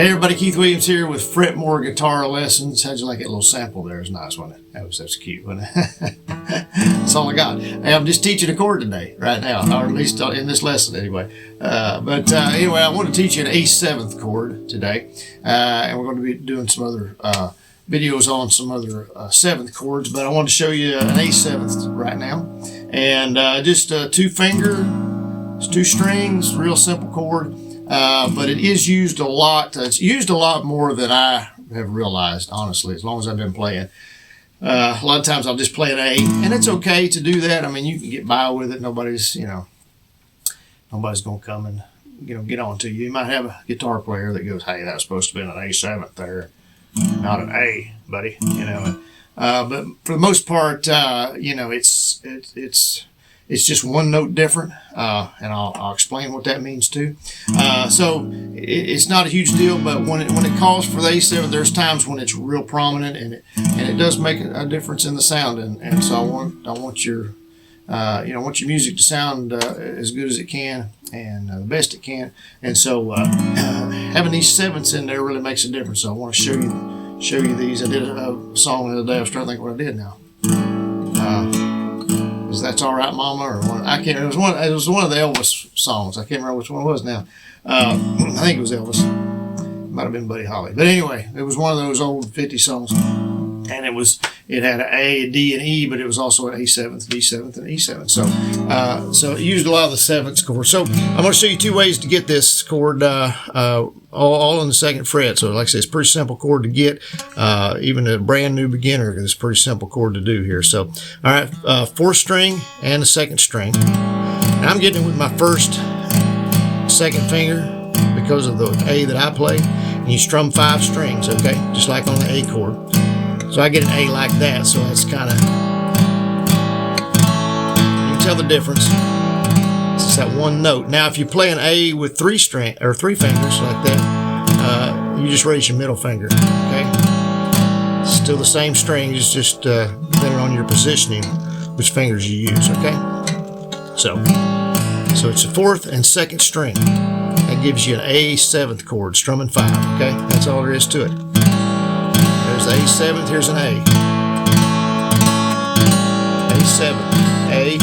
Hey everybody, Keith Williams here with Fretmore Guitar Lessons. How'd you like that little sample there? It was nice, wasn't it? That's cute, wasn't it? That's all I got. Hey, I'm just teaching a chord today, right now, or at least in this lesson anyway. Anyway, I want to teach you an A7th chord today, and we're going to be doing some other videos on some other 7th chords, but I want to show you an A7th right now. And just two finger, it's 2 strings, real simple chord. But it is used a lot. It's used a lot more than I have realized, honestly, as long as I've been playing. A lot of times I'll just play an A, and it's okay to do that. I mean, you can get by with it. Nobody's going to come and, get on to you. You might have a guitar player that goes, hey, that's supposed to be an A7th there, not an A, buddy, But for the most part, it's just one note different, and I'll explain what that means too. So it's not a huge deal, but when it calls for the A7, there's times when it's real prominent, and it does make a difference in the sound. And so I want your want your music to sound as good as it can and the best it can. And so having these 7ths in there really makes a difference. So I want to show you these. I did a song the other day. I was trying to think what I did now. That's All Right Mama, or I can't. It was one of the Elvis songs. I can't remember which one it was now. I think it was Elvis. Might have been Buddy Holly, but anyway, it was one of those old 50 songs, and it had an A, a D, and E, but it was also an A7th, D7th, and E7th. So it used a lot of the 7th chords. So I'm going to show you 2 ways to get this chord all on the 2nd fret. So like I said, it's a pretty simple chord to get. Even a brand new beginner, it's a pretty simple chord to do here. So all right, 4th string and the 2nd string. And I'm getting it with my 2nd finger because of the A that I play. And you strum 5 strings, okay, just like on the A chord. So I get an A like that, so it's kind of, you can tell the difference. It's just that one note. Now, if you play an A with 3 fingers like that, you just raise your middle finger, okay? Still the same strings, it's just depending on your positioning, which fingers you use, okay? So it's the 4th and 2nd string. That gives you an A7th chord, strumming 5, okay? That's all there is to it. There's the A7th, here's an A. A7, A,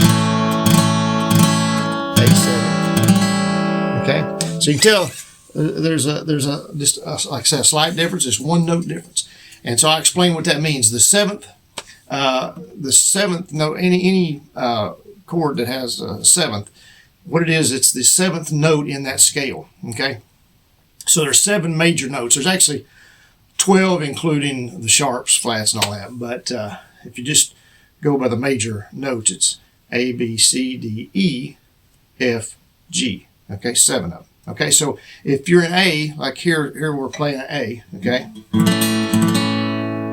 A7. Okay? So you can tell there's just like I said, a slight difference. It's one note difference. And so I explain what that means. The 7th note, any chord that has a 7th, what it is, it's the 7th note in that scale. Okay? So there's 7 major notes. There's actually 12 including the sharps, flats, and all that. But if you just go by the major notes, it's A, B, C, D, E, F, G. Okay, 7 of them. Okay, so if you're an A, like here we're playing an A, okay?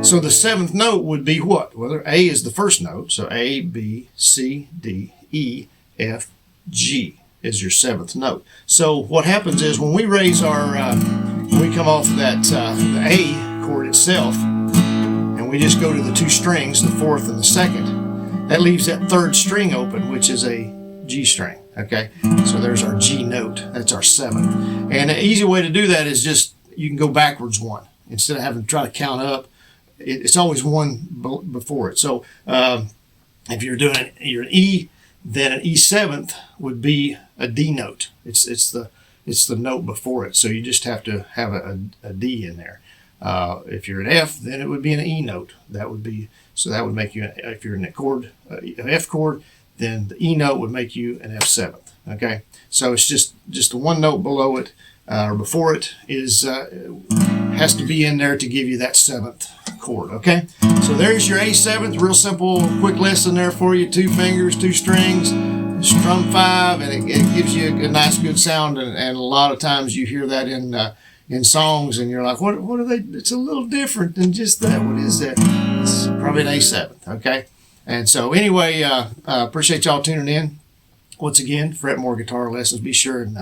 So the 7th note would be what? Well, A is the 1st note, so A, B, C, D, E, F, G is your 7th note. So what happens is when we raise our, when we come off of that the A chord itself, and we just go to the 2 strings, the 4th and the 2nd, that leaves that 3rd string open, which is a G string. Okay, so there's our G note. That's our 7th. And an easy way to do that is just you can go backwards 1 instead of having to try to count up. It's always 1 before it. So if you're an E, then an E7th would be a D note. It's the note before it. So you just have to have a D in there. If you're an F, then it would be an E note. That would make you, if you're in a chord, an F chord, then the E note would make you an F7th. Okay, so it's just the 1 note below it or before it has to be in there to give you that 7th chord. Okay, so there's your A7th. Real simple, quick lesson there for you. 2 fingers, 2 strings, strum 5, and it gives you a nice, good sound. And a lot of times you hear that in songs, and you're like, what are they? It's a little different than just that. What is that? It's probably an A7th. Okay. And so anyway, appreciate y'all tuning in. Once again, Fretmore Guitar Lessons. Be sure and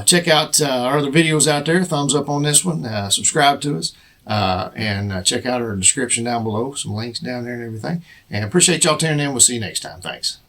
check out our other videos out there. Thumbs up on this one. Subscribe to us. And check out our description down below. Some links down there and everything. And appreciate y'all tuning in. We'll see you next time. Thanks.